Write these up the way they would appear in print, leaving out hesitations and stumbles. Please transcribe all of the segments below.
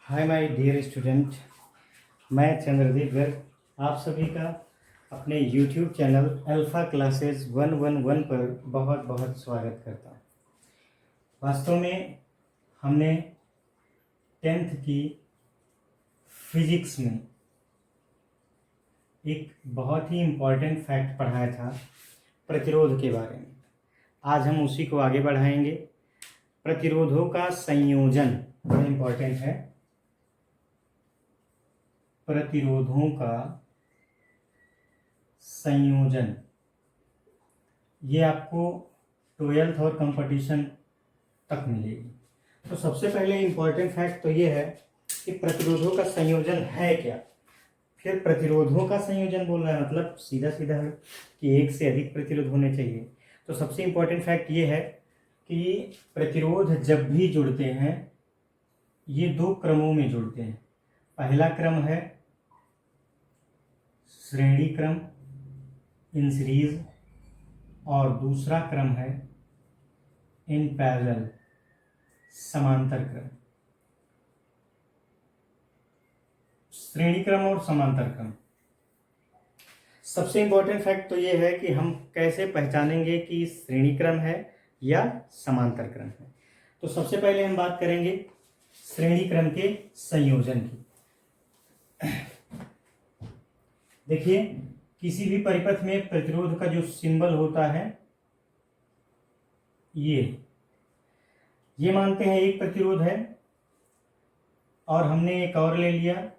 Hi my dear student, मैं चंद्रदीप गर्ग आप सभी का अपने यूट्यूब चैनल अल्फ़ा क्लासेस 111 पर बहुत बहुत स्वागत करता हूँ। वास्तव में हमने 10th की फिजिक्स में एक बहुत ही इम्पॉर्टेंट फैक्ट पढ़ाया था प्रतिरोध के बारे में। आज हम उसी को आगे बढ़ाएंगे। प्रतिरोधों का संयोजन बड़ा इम्पॉर्टेंट है। प्रतिरोधों का संयोजन ये आपको 12th और कंपटीशन तक मिलेगी। तो सबसे पहले इम्पॉर्टेंट फैक्ट तो ये है कि प्रतिरोधों का संयोजन है क्या। फिर प्रतिरोधों का संयोजन बोल रहा है मतलब सीधा सीधा है कि एक से अधिक प्रतिरोध होने चाहिए। तो सबसे इम्पॉर्टेंट फैक्ट ये है कि प्रतिरोध जब भी जुड़ते हैं ये दो क्रमों में जुड़ते हैं। पहला क्रम है श्रेणी क्रम इन सीरीज और दूसरा क्रम है इन पैरेलल समांतर क्रम। श्रेणी क्रम और समांतर क्रम सबसे इंपॉर्टेंट फैक्ट तो ये है कि हम कैसे पहचानेंगे कि श्रेणी क्रम है या समांतर क्रम है। तो सबसे पहले हम बात करेंगे श्रेणी क्रम के संयोजन की। देखिए, किसी भी परिपथ में प्रतिरोध का जो सिंबल होता है ये मानते हैं एक प्रतिरोध है और हमने एक और ले लिया,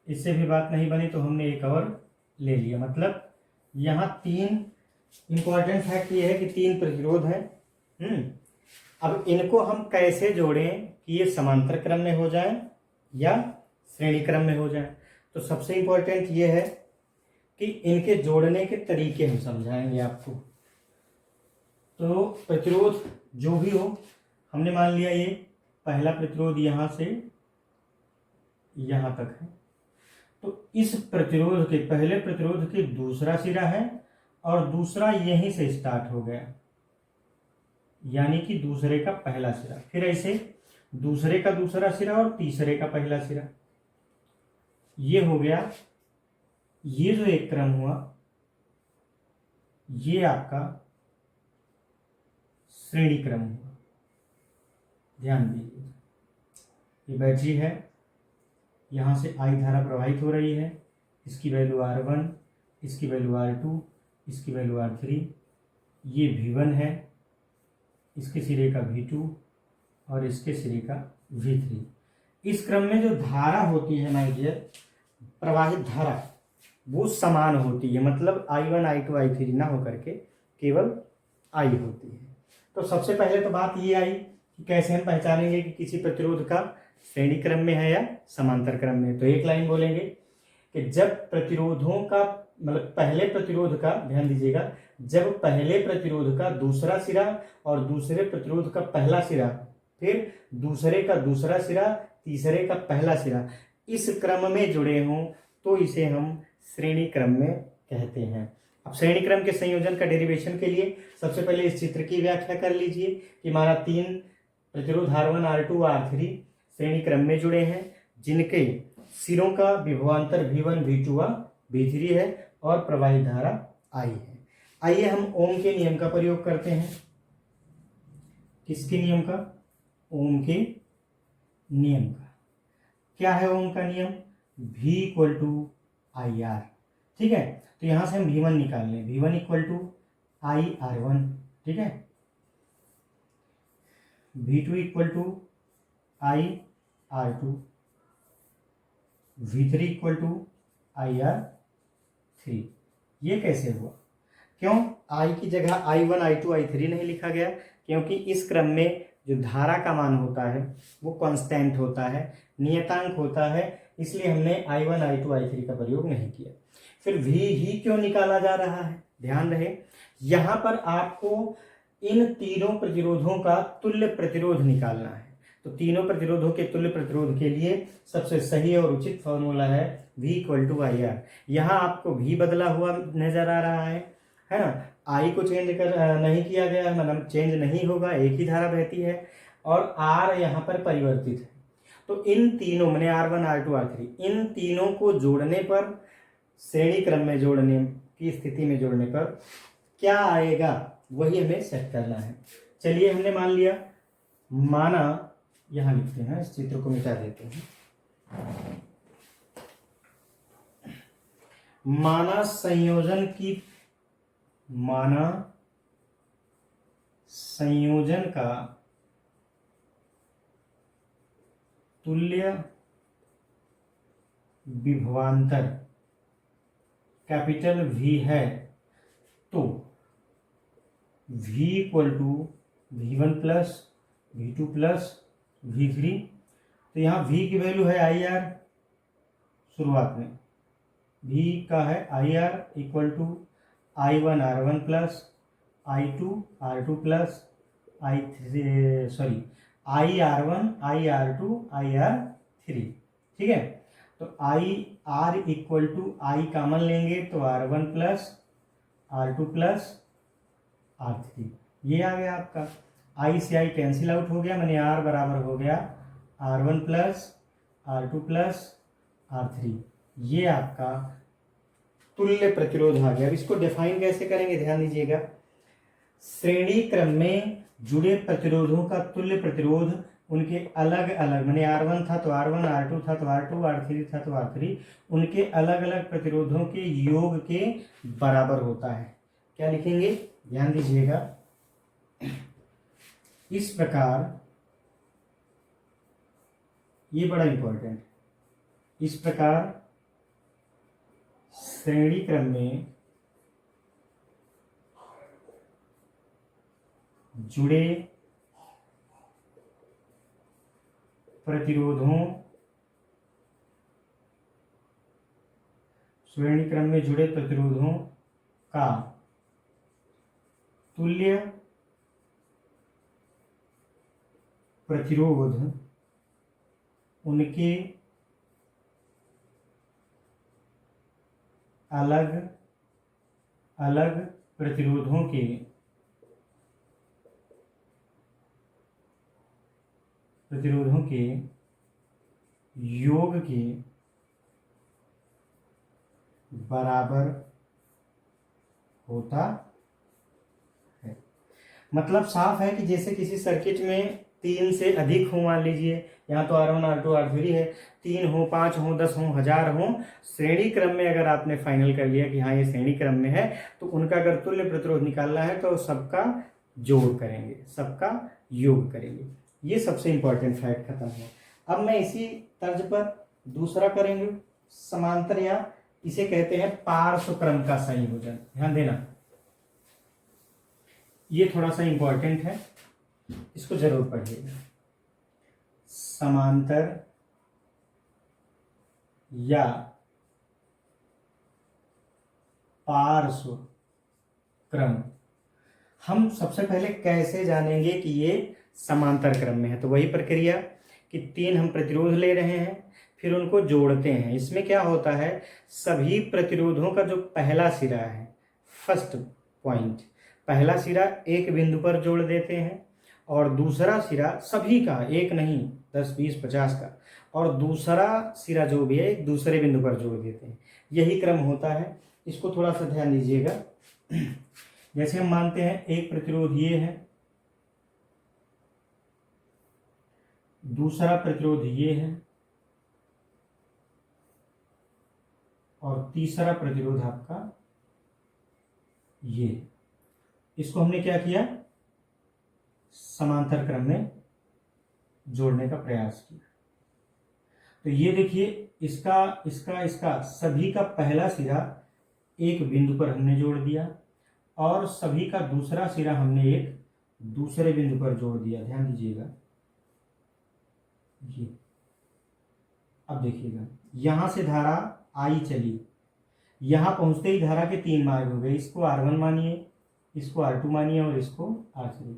इससे भी बात नहीं बनी तो हमने एक और ले लिया। मतलब यहाँ तीन इंपॉर्टेंट फैक्ट ये है कि तीन प्रतिरोध है। अब इनको हम कैसे जोड़ें कि ये समांतर क्रम में हो जाए या श्रेणी क्रम में हो जाए। तो सबसे इंपॉर्टेंट ये है कि इनके जोड़ने के तरीके हम समझाएंगे आपको। तो प्रतिरोध जो भी हो, हमने मान लिया ये पहला प्रतिरोध यहाँ से यहाँ तक है, तो इस प्रतिरोध के पहले प्रतिरोध के दूसरा सिरा है और दूसरा यहीं से स्टार्ट हो गया, यानी कि दूसरे का पहला सिरा। फिर ऐसे दूसरे का दूसरा सिरा और तीसरे का पहला सिरा, ये हो गया। ये जो एक क्रम हुआ ये आपका श्रेणी क्रम हुआ। ध्यान दीजिए, ये बैटरी है, यहां से आई धारा प्रवाहित हो रही है, इसकी वैल्यू R1, इसकी वैल्यू R2, इसकी वैल्यू R3, ये V1 है, इसके सिरे का V2 और इसके सिरे का V3। इस क्रम में जो धारा होती है माय डियर, प्रवाहित धारा, वो समान होती है। मतलब I1 I2 I3 ना होकर के केवल I होती है। तो सबसे पहले तो बात ये आई कि कैसे हम पहचानेंगे कि किसी प्रतिरोध का श्रेणी क्रम में है या समांतर क्रम में। तो एक लाइन बोलेंगे कि जब प्रतिरोधों का मतलब पहले प्रतिरोध का, ध्यान दीजिएगा, जब पहले प्रतिरोध का दूसरा सिरा और दूसरे प्रतिरोध का पहला सिरा, फिर दूसरे का दूसरा सिरा, तीसरे का पहला सिरा इस क्रम में जुड़े हों तो इसे हम श्रेणी क्रम में कहते हैं। अब श्रेणी क्रम के संयोजन का डेरिवेशन के लिए सबसे पहले इस चित्र की व्याख्या कर लीजिए कि हमारा तीन प्रतिरोध R1 R2 R3 श्रेणी क्रम में जुड़े हैं, जिनके सिरों का विभवांतर V1 V2 व V3 है और प्रवाहित धारा I है। आइए हम ओम के नियम का प्रयोग करते हैं। किसके नियम का? ओम के नियम का। क्या है ओम का नियम? V = IR। ठीक है, तो यहां से हम V1 निकाल लें। V1 = IR1। ठीक है, V2 = IR2, V3 = IR3। ये कैसे हुआ? क्यों I की जगह I1 I2 I3 नहीं लिखा गया? क्योंकि इस क्रम में जो धारा का मान होता है वो कांस्टेंट होता है, नियतांक होता है, इसलिए हमने I1 I2 I3 का प्रयोग नहीं किया। फिर V ही क्यों निकाला जा रहा है? ध्यान रहे, यहां पर आपको इन तीनों प्रतिरोधों का तुल्य प्रतिरोध निकालना है। तो तीनों प्रतिरोधों के तुल्य प्रतिरोध के लिए सबसे सही और उचित फॉर्मूला है V = IR। यहाँ आपको V बदला हुआ नजर आ रहा है ना। I को चेंज नहीं किया गया है, मतलब चेंज नहीं होगा, एक ही धारा बहती है और R यहाँ पर परिवर्तित है। तो इन तीनों मैंने R1 R2 R3 इन तीनों को जोड़ने पर, श्रेणी क्रम में जोड़ने की स्थिति में जोड़ने पर क्या आएगा वही हमें सेट करना है। चलिए हमने मान लिया, माना यहां लिखते हैं, इस चित्र को मिटा देते हैं। माना संयोजन का तुल्य विभवांतर कैपिटल V है, तो V equal to V1 plus V2 plus V3। तो यहाँ V की वैल्यू है IR, शुरुआत में V का है IR equal to I1 R1 plus I2 R2 plus IR1 IR2 IR3। ठीक है, तो IR equal to I common लेंगे तो R1 plus R2 plus R3, ये आ गया आपका। I से I कैंसिल आउट हो गया, मैंने R बराबर हो गया R1 plus R2 plus R3, ये आपका तुल्य प्रतिरोध आ गया। अब इसको डिफाइन कैसे करेंगे, ध्यान दीजिएगा। श्रेणी क्रम में जुड़े प्रतिरोधों का तुल्य प्रतिरोध उनके अलग अलग, मैंने R1 था तो R1, R2 था तो R2, R3 था तो R3, उनके अलग अलग प्रतिरोधों के योग के बराबर होता है। क्या लिखेंगे, ध्यान दीजिएगा। इस प्रकार, ये बड़ा इंपॉर्टेंट, इस प्रकार श्रेणी क्रम में जुड़े प्रतिरोधों, श्रेणी क्रम में जुड़े प्रतिरोधों का तुल्य प्रतिरोध उनके अलग अलग प्रतिरोधों के योग के बराबर होता है। मतलब साफ है कि जैसे किसी सर्किट में 3 से अधिक हो, मान लीजिए यहाँ तो R1 R2 R3 है, 3 हो, 5 हो, 10 हो, 1000 हो, श्रेणी क्रम में अगर आपने फाइनल कर लिया कि हाँ ये श्रेणी क्रम में है, तो उनका अगर तुल्य प्रतिरोध निकालना है तो सबका जोड़ करेंगे, सबका योग करेंगे। ये सबसे इंपॉर्टेंट फैक्ट खत्म है। अब मैं इसी तर्ज पर दूसरा करेंगे, समांतर, या इसे कहते हैं पार्श्व क्रम का संयोजन। ध्यान देना, ये थोड़ा सा इंपॉर्टेंट है, इसको जरूर पढ़िएगा। समांतर या पार्श्व क्रम, हम सबसे पहले कैसे जानेंगे कि ये समांतर क्रम में है, तो वही प्रक्रिया कि 3 हम प्रतिरोध ले रहे हैं, फिर उनको जोड़ते हैं। इसमें क्या होता है, सभी प्रतिरोधों का जो पहला सिरा है, फर्स्ट पॉइंट, पहला सिरा एक बिंदु पर जोड़ देते हैं, और दूसरा सिरा सभी का, एक नहीं 10 20 50 का, और दूसरा सिरा जो भी है एक दूसरे बिंदु पर जोड़ देते हैं। यही क्रम होता है, इसको थोड़ा सा ध्यान दीजिएगा। जैसे हम मानते हैं एक प्रतिरोध ये है, दूसरा प्रतिरोध ये है, और तीसरा प्रतिरोध आपका ये। इसको हमने क्या किया, समांतर क्रम में जोड़ने का प्रयास किया। तो ये देखिए, इसका सभी का पहला सिरा एक बिंदु पर हमने जोड़ दिया, और सभी का दूसरा सिरा हमने एक दूसरे बिंदु पर जोड़ दिया। ध्यान दीजिएगा, ये अब देखिएगा, यहां से धारा आई चली, यहां पहुंचते ही धारा के 3 मार्ग हो गए। इसको R1 मानिए, इसको R2 मानिए, और इसको R3।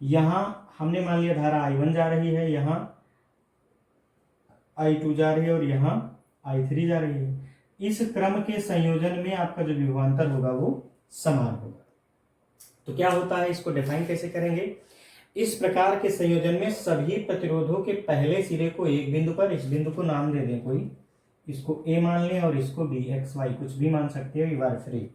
यहां हमने मान लिया धारा I1 जा रही है, यहां I2 जा रही है, और यहां I3 जा रही है। इस क्रम के संयोजन में आपका जो विभवांतर होगा वो समान होगा। तो क्या होता है, इसको डिफाइन कैसे करेंगे। इस प्रकार के संयोजन में सभी प्रतिरोधों के पहले सिरे को एक बिंदु पर, इस बिंदु को नाम दे दें कोई, इसको ए मान लें और इसको बी, एक्स वाई कुछ भी मान सकते हो, यू आर फ्री,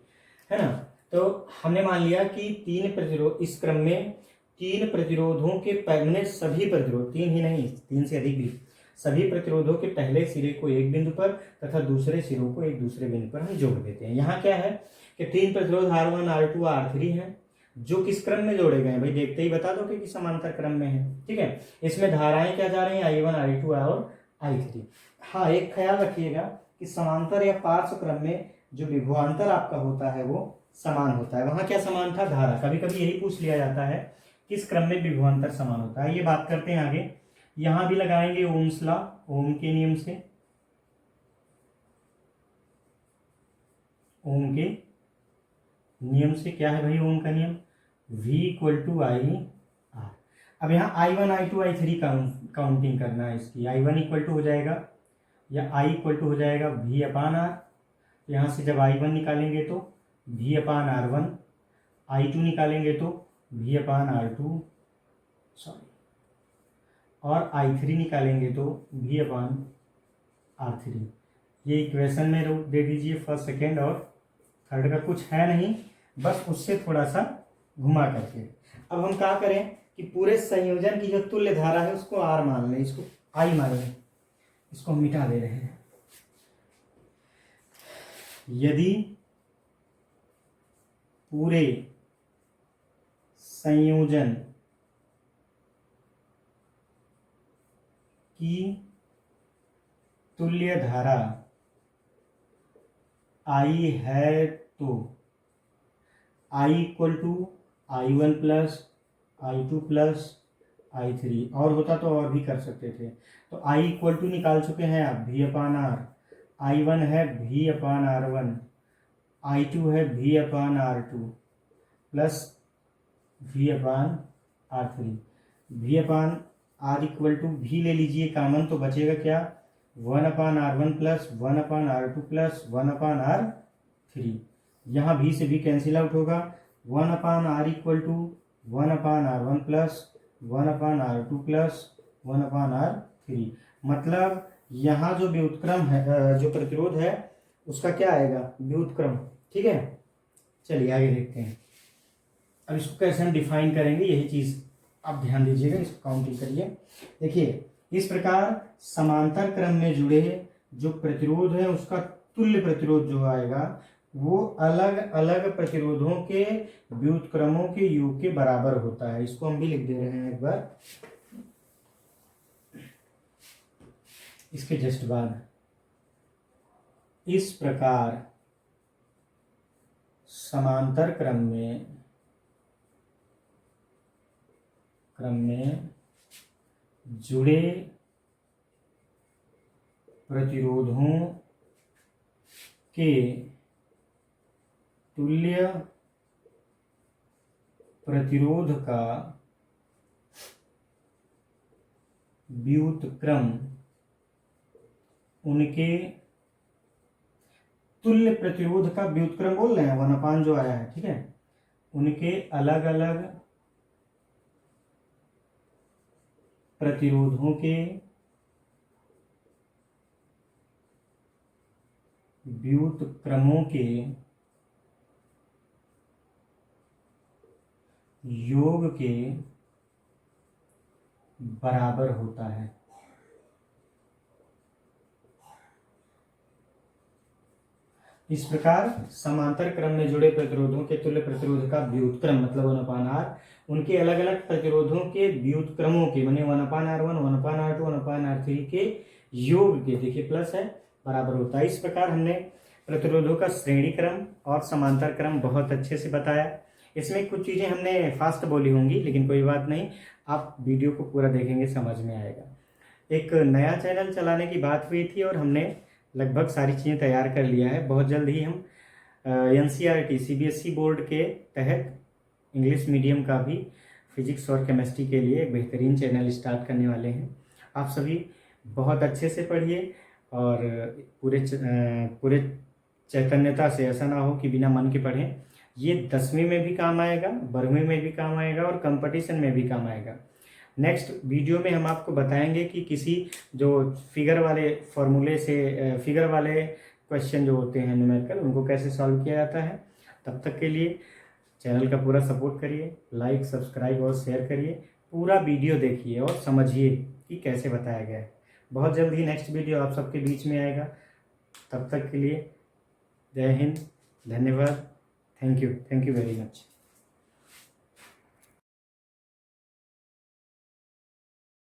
है ना। तो हमने मान लिया कि तीन प्रतिरोध, इस क्रम में तीन प्रतिरोधों के पहले सभी प्रतिरोध, तीन ही नहीं तीन से अधिक भी, सभी प्रतिरोधों के पहले सिरे को एक बिंदु पर तथा दूसरे सिरों को एक दूसरे बिंदु पर हम जोड़ देते हैं। यहाँ क्या है कि तीन प्रतिरोध R1, R2, R3 हैं, जो किस क्रम में जोड़े गए हैं भाई, देखते ही बता दो कि समांतर क्रम में है, ठीक है। इसमें धाराएं क्या जा रही हैं, I1, I2 और I3। हाँ, एक ख्याल रखिएगा कि समांतर या पार्श्व क्रम में जो विभवांतर आपका होता है वो समान होता है। वहां क्या समान था, धारा। कभी कभी यही पूछ लिया जाता है किस क्रम में विभवांतर समान होता है। ये बात करते हैं आगे। यहां भी लगाएंगे ओम्स लॉ, ओम के नियम से, ओम के नियम से। क्या है भाई ओम का नियम, V = I/R। अब यहाँ I1, I2, I3 काउंटिंग करना है इसकी। I1 = हो जाएगा या I = हो जाएगा V/R। यहाँ से जब I1 निकालेंगे तो V/R1, I2 निकालेंगे तो V/R2, सॉरी, और I3 निकालेंगे तो V/R3। ये इक्वेशन में दे दीजिए, फर्स्ट, सेकेंड और थर्ड का कुछ है नहीं, बस उससे थोड़ा सा घुमा करके। अब हम क्या करें कि पूरे संयोजन की जो तुल्य धारा है उसको R मान लें, इसको I मान लें, इसको हम मिटा दे रहे हैं। यदि पूरे संयोजन की तुल्य धारा I है तो I = I1 + I2 + I3, और होता तो और भी कर सकते थे। तो I = निकाल चुके हैं आप V/R, I1 है V/R1, I2 है V/R2 plus V/R3। V/R = V ले लीजिए कॉमन, तो बचेगा क्या, 1/R1 + 1/R2 + 1/R3। यहाँ V से भी कैंसिल आउट होगा। 1/R = 1/R1 + 1/R2 + 1/R3। मतलब यहाँ जो व्युत्क्रम है, जो प्रतिरोध है उसका क्या आएगा, व्युत्क्रम, ठीक है। चलिए आगे देखते हैं। अब इसको कैसे हम डिफाइन करेंगे, यही चीज आप ध्यान दीजिएगा, इसको काउंटिंग करिए। देखिए, इस प्रकार समांतर क्रम में जुड़े जो प्रतिरोध है उसका तुल्य प्रतिरोध जो आएगा वो अलग अलग प्रतिरोधों के व्युत्क्रमों के योग के बराबर होता है। इसको हम भी लिख दे रहे हैं एक बार, इसके जस्ट बाद। इस प्रकार समांतर क्रम में जुड़े प्रतिरोधों के तुल्य प्रतिरोध का व्युत्क्रम उनके तुल्य प्रतिरोध का व्युत्क्रम बोल रहे हैं, 1/, जो आया है, ठीक है, उनके अलग अलग प्रतिरोधों के व्युत्क्रमों के योग के बराबर होता है। इस प्रकार समांतर क्रम में जुड़े प्रतिरोधों के तुल्य प्रतिरोध का व्युत्क्रम मतलब 1/R उनके अलग अलग प्रतिरोधों के व्युत्क्रमों के माने 1/R1, 1/R2, 1/R3 के योग के, देखिए प्लस है, बराबर होता है। इस प्रकार हमने प्रतिरोधों का श्रेणी क्रम और समांतर क्रम बहुत अच्छे से बताया। इसमें कुछ चीज़ें हमने फास्ट बोली होंगी, लेकिन कोई बात नहीं, आप वीडियो को पूरा देखेंगे समझ में आएगा। एक नया चैनल चलाने की बात हुई थी और हमने लगभग सारी चीज़ें तैयार कर लिया है। बहुत जल्द ही हम NCERT CBSE बोर्ड के तहत इंग्लिश मीडियम का भी फिजिक्स और केमिस्ट्री के लिए एक बेहतरीन चैनल स्टार्ट करने वाले हैं। आप सभी बहुत अच्छे से पढ़िए और पूरे चैतन्यता से, ऐसा ना हो कि बिना मन के पढ़ें। ये 10वीं में भी काम आएगा, 12वीं में भी काम आएगा और कंपटीशन में भी काम आएगा। नेक्स्ट वीडियो में हम आपको बताएंगे कि किसी जो फिगर वाले फॉर्मूले से फिगर वाले क्वेश्चन जो होते हैं न्यूमेरिकल, उनको कैसे सॉल्व किया जाता है। तब तक के लिए चैनल का पूरा सपोर्ट करिए, लाइक सब्सक्राइब और शेयर करिए, पूरा वीडियो देखिए और समझिए कि कैसे बताया गया है। बहुत जल्द ही नेक्स्ट वीडियो आप सबके बीच में आएगा। तब तक के लिए जय हिंद, धन्यवाद, थैंक यू वेरी मच।